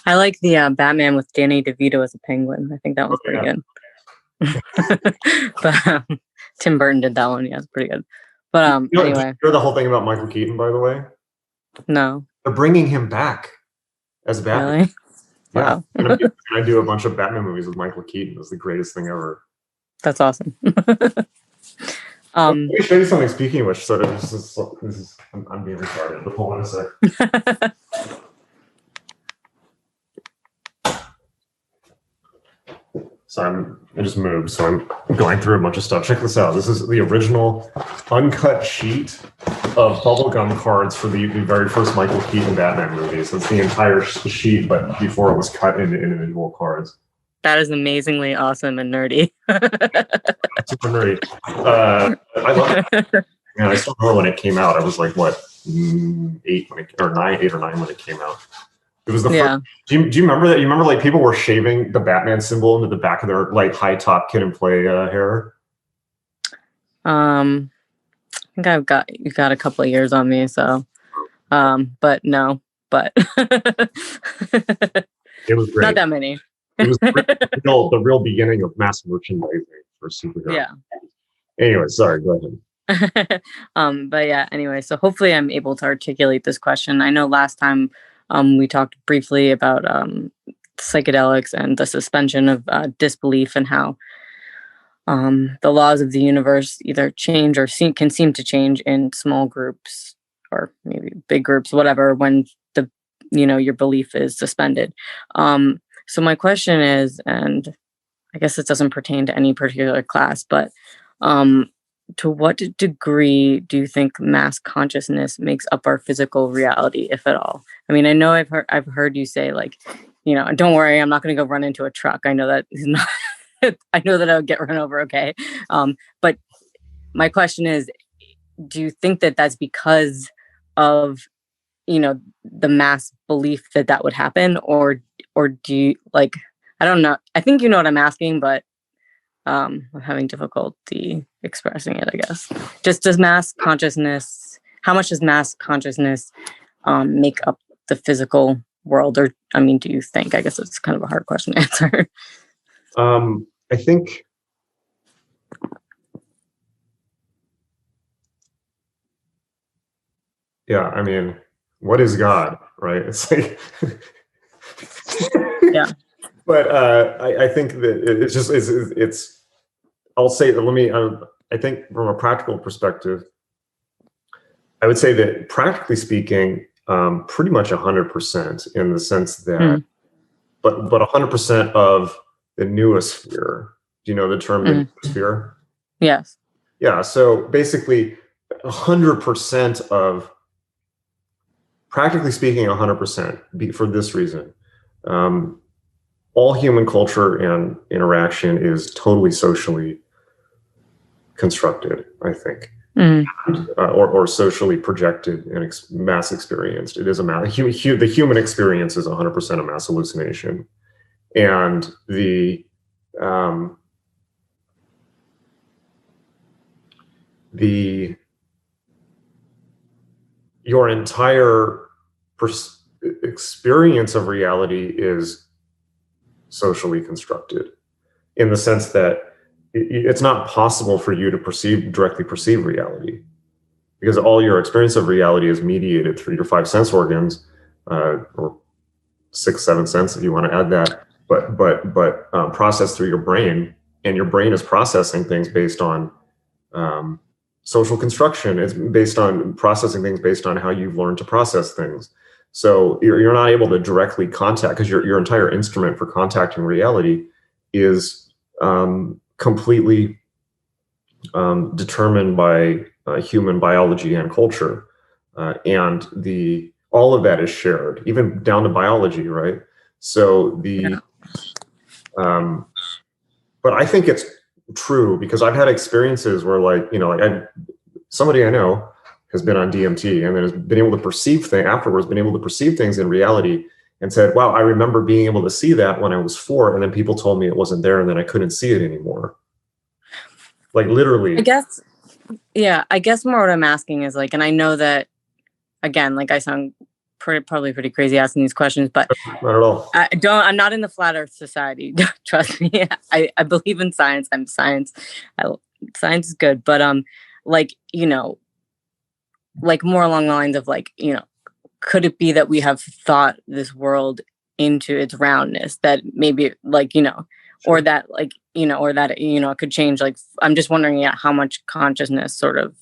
I like the Batman with Danny DeVito as a penguin. I think that one's pretty good. But Tim Burton did that one. Yeah, it's pretty good. But anyway. Did you hear the whole thing about Michael Keaton, by the way? No. They're bringing him back as Batman. Really? Yeah. Wow. I do a bunch of Batman movies with Michael Keaton. It was the greatest thing ever. That's awesome. Let me show you something. Speaking of which, so this is I'm being retarded. But hold on a sec. So I just moved, so I'm going through a bunch of stuff. Check this out. This is the original uncut sheet of bubblegum cards for the very first Michael Keaton Batman movie. So it's the entire sheet, but before it was cut into individual cards. That is amazingly awesome and nerdy. Super nerdy. I love it. Man, I still remember when it came out. I was like, what, 8 or 9 when it came out. It was the first. Do you remember that? You remember like people were shaving the Batman symbol into the back of their like high top kid and play hair? I think you've got a couple of years on me, so but no, but it was great. Not that many. It was the real beginning of mass merchandising for superheroes. Yeah. Anyway, sorry, go ahead. But yeah, anyway, so hopefully I'm able to articulate this question. I know last time we talked briefly about psychedelics and the suspension of disbelief and how the laws of the universe either change or can seem to change in small groups or maybe big groups, whatever, when your belief is suspended. So my question is, and I guess this doesn't pertain to any particular class, but to what degree do you think mass consciousness makes up our physical reality, if at all? I mean, I know I've heard you say like, don't worry, I'm not going to go run into a truck. I know that is not. I know that I'll get run over. Okay, but my question is, do you think that that's because of the mass belief that would happen, or do you like? I don't know. I think you know what I'm asking, but I'm having difficulty expressing it, I guess. Just how much does mass consciousness make up the physical world? Or, I mean, do you think? I guess it's kind of a hard question to answer. I think I mean, what is God, right? It's like yeah. But I think that it's just it's. I'll say that. Let me. I think from a practical perspective, I would say that practically speaking, pretty much 100% in the sense that, but 100% of the noosphere. Do you know the term the noosphere? Yes. Yeah. So basically, 100% of, practically speaking, 100% for this reason. All human culture and interaction is totally socially constructed, I think, or socially projected and mass experienced. It is the human experience is 100% a mass hallucination, and your entire experience of reality is socially constructed, in the sense that it's not possible for you to directly perceive reality, because all your experience of reality is mediated through your 5 sense organs, or 6, 7 sense if you want to add that, but processed through your brain, and your brain is processing things based on social construction. It's based on processing things based on how you've learned to process things. So you're not able to directly contact, because your entire instrument for contacting reality is completely determined by human biology and culture, and all of that is shared, even down to biology, right? So but I think it's true, because I've had experiences where, like, somebody I know has been on DMT and then has been able to perceive things afterwards, been able to perceive things in reality, and said, wow, I remember being able to see that when I was 4, and then people told me it wasn't there, and then I couldn't see it anymore. Like, literally. I guess more what I'm asking is, like, and I know that, again, like, I sound probably pretty crazy asking these questions, but Not at all. I'm not in the flat Earth Society. Trust me. I believe in science. I'm science. Science is good, but like like more along the lines of like could it be that we have thought this world into its roundness, that maybe like or that like or that it could change, like I'm just wondering how much consciousness sort of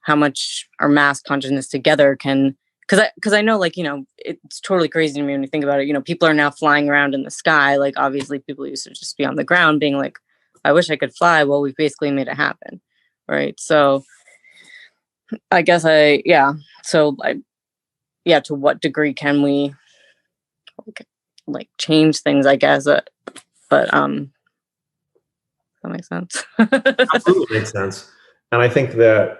how much our mass consciousness together can, because I know like it's totally crazy to me when you think about it. People are now flying around in the sky. Like obviously people used to just be on the ground being like, I wish I could fly. Well, we've basically made it happen, right? So I guess so to what degree can we like change things, I guess, but that makes sense. Absolutely makes sense. And I think that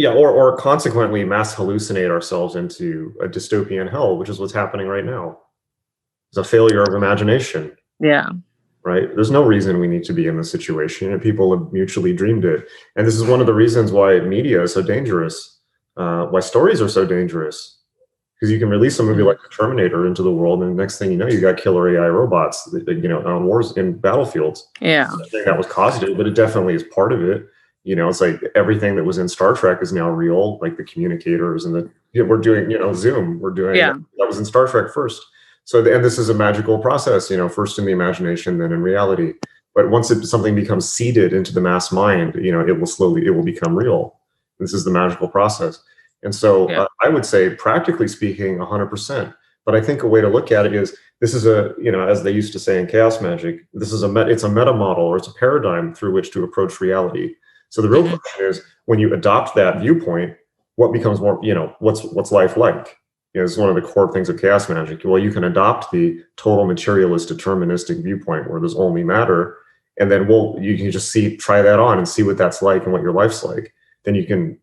or consequently mass hallucinate ourselves into a dystopian hell, which is what's happening right now. It's a failure of imagination. Yeah. Right? There's no reason we need to be in this situation, and people have mutually dreamed it. And this is one of the reasons why media is so dangerous, why stories are so dangerous. Because you can release a movie like The Terminator into the world, and the next thing you know, you got killer AI robots, on wars in battlefields. Yeah. I think that was causative, but it definitely is part of it. It's like everything that was in Star Trek is now real, like the communicators and we're doing, Zoom. We're doing that was in Star Trek first. So, and this is a magical process, first in the imagination, then in reality. But once something becomes seeded into the mass mind, it will become real. This is the magical process. And so I would say, practically speaking, 100%. But I think a way to look at it is, this is as they used to say in chaos magic, it's a meta model, or it's a paradigm through which to approach reality. So the real question is, when you adopt that viewpoint, what becomes more, what's life like? It's one of the core things of chaos magic. Well, you can adopt the total materialist deterministic viewpoint where there's only matter, and then you can just try that on and see what that's like and what your life's like. Then you can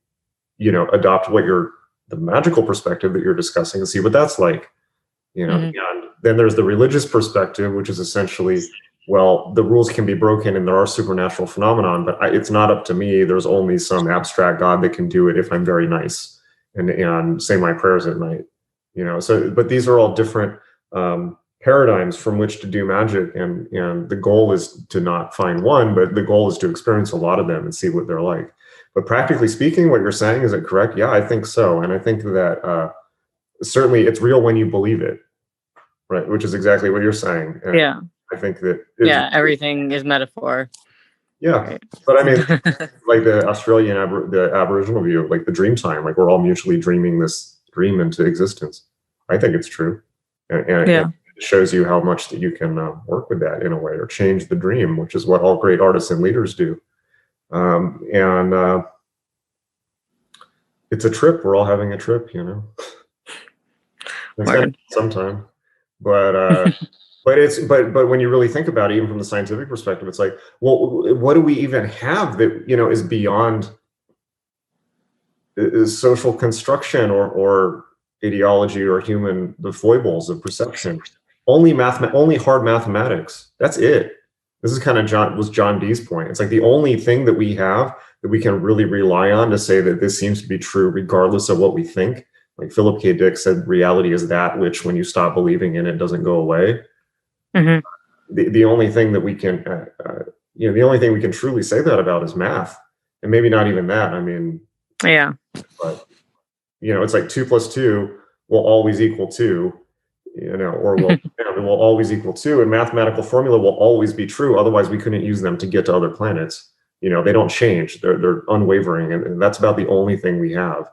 adopt the magical perspective that you're discussing and see what that's like. And then there's the religious perspective, which is essentially, well, the rules can be broken and there are supernatural phenomenon, but it's not up to me. There's only some abstract God that can do it if I'm very nice and say my prayers at night. But these are all different paradigms from which to do magic, and the goal is to not find one, but the goal is to experience a lot of them and see what they're like. But practically speaking, what you're saying, is it correct? Yeah, I think so. And I think that certainly it's real when you believe it, right? Which is exactly what you're saying. And I think that everything is metaphor. Yeah, right. But I mean, like the Australian, the Aboriginal view, like the dream time, like we're all mutually dreaming this dream into existence. I think it's true, and it shows you how much that you can work with that in a way, or change the dream, which is what all great artists and leaders do. And it's a trip. We're all having a trip, It's gonna be sometime, but. But when you really think about it, even from the scientific perspective, it's like, well, what do we even have that is beyond social construction or ideology or the foibles of perception? Only hard mathematics. That's it. This is kind of John Dee's point. It's like the only thing that we have that we can really rely on to say that this seems to be true, regardless of what we think. Like Philip K. Dick said, reality is that which, when you stop believing in it, doesn't go away. The only thing that we can, the only thing we can truly say that about is math, and maybe not even that. I mean, but it's like 2 + 2 will always equal 2, or will will always equal 2, and mathematical formula will always be true. Otherwise, we couldn't use them to get to other planets. They don't change; they're unwavering, and that's about the only thing we have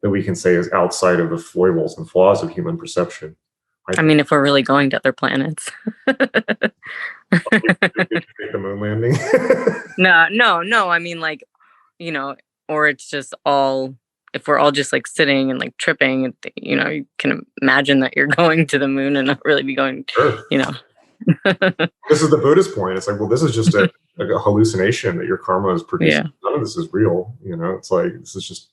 that we can say is outside of the foibles and flaws of human perception. I mean, if we're really going to other planets. Make the moon landing. No. I mean, like, or it's just all, if we're all just like sitting and like tripping, you can imagine that you're going to the moon and not really be going, Sure. This is the Buddhist point. It's like, well, this is just a hallucination that your karma is producing. Yeah. None of this is real. It's like, this is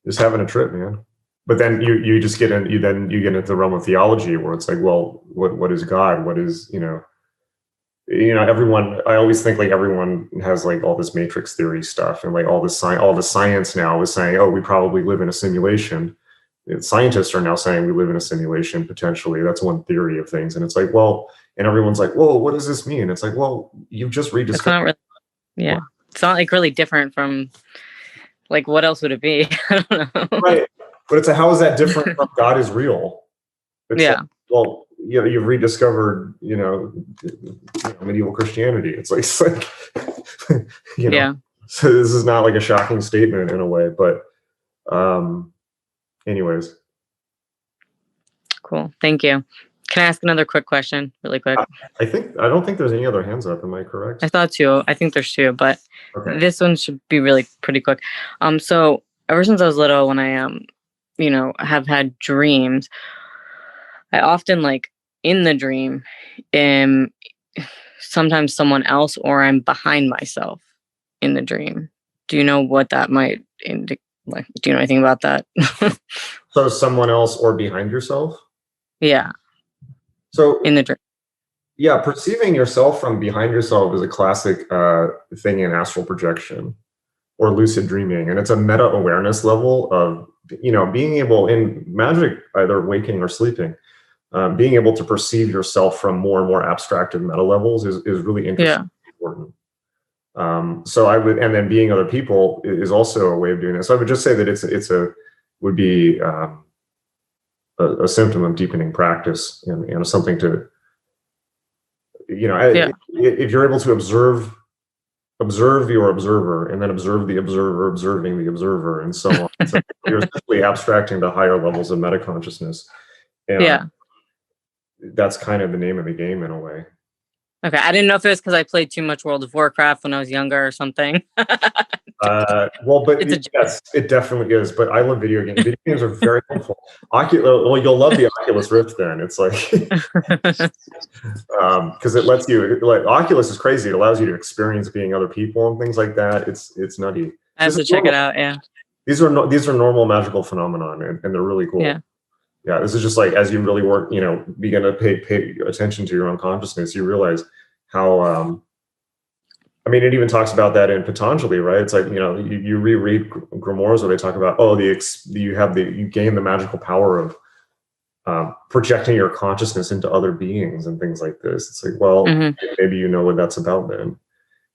just having a trip, man. But then you just get in, you get into the realm of theology, where it's like, well, what is God? What is, everyone, I always think like everyone has like all this matrix theory stuff, and like all the science now is saying, oh, we probably live in a simulation. Scientists are now saying we live in a simulation potentially. That's one theory of things. And it's like, well, and everyone's like, whoa, what does this mean? It's like, well, you've just It's not rediscovered. really, yeah. It's not like really different from like what else would it be? I don't know. Right. But it's like, how is that different from God is real? It's like, Yeah. well, you've rediscovered, medieval Christianity. It's like, Yeah. so this is not like a shocking statement in a way, but anyways. Cool. Thank you. Can I ask another quick question really quick? I don't think there's any other hands up. Am I correct? I thought two. I think there's two, but Okay. this one should be really pretty quick. So ever since I was little, when I have had dreams, I often like in the dream am sometimes someone else or I'm behind myself in the dream. Do you know what that might indicate? Like, do you know anything about that? So someone else or behind yourself? Yeah, So in the dream. yeah, perceiving yourself from behind yourself is a classic thing in astral projection or lucid dreaming, and it's a meta awareness level of being able in magic, either waking or sleeping, being able to perceive yourself from more and more abstracted meta levels is really interesting. Yeah. Important. So I would, and then being other people is also a way of doing it. So I would just say that would be a symptom of deepening practice and something to, Yeah. if you're able to observe your observer and then observe the observer observing the observer and so on. So you're essentially abstracting to higher levels of metaconsciousness. And Yeah. that's kind of the name of the game in a way. Okay. I didn't know if it was because I played too much World of Warcraft when I was younger or something. Well, but It's a yes, it definitely is. But I love video games. Video games are very helpful. Well, you'll love the Oculus Rift then. It's like, because it lets you, like, Oculus is crazy. It allows you to experience being other people and things like that. It's nutty. I have to check it out. Yeah. These are normal magical phenomenon, and they're really cool. Yeah. Yeah, this is just like as you really work, begin to pay attention to your own consciousness, you realize how. I mean, it even talks about that in Patanjali, right? It's like you reread grimoires where they talk about you gain the magical power of projecting your consciousness into other beings and things like this. It's like, well, maybe you know what that's about then.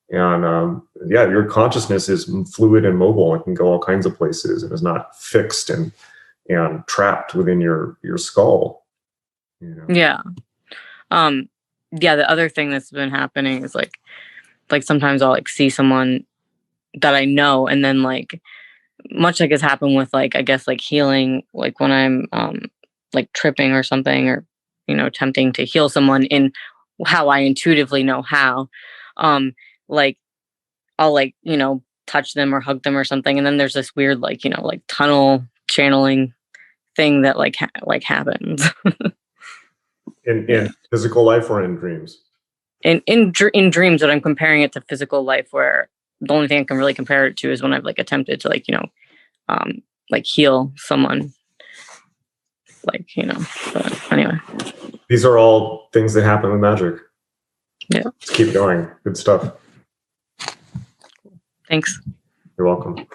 And yeah, your consciousness is fluid and mobile. It can go all kinds of places and is not fixed and trapped within your skull. Yeah. Yeah. The other thing that's been happening is like sometimes I'll like see someone that I know, and then like much like has happened with like I guess like healing, like when I'm like tripping or something, or attempting to heal someone in how I intuitively know how, like I'll like touch them or hug them or something, and then there's this weird like like tunnel channeling thing that like happens in physical life or in dreams. In dreams, but I'm comparing it to physical life, where the only thing I can really compare it to is when I've like attempted to like like heal someone, like but anyway, these are all things that happen with magic. Yeah, let's keep going. Good stuff. Thanks. You're welcome.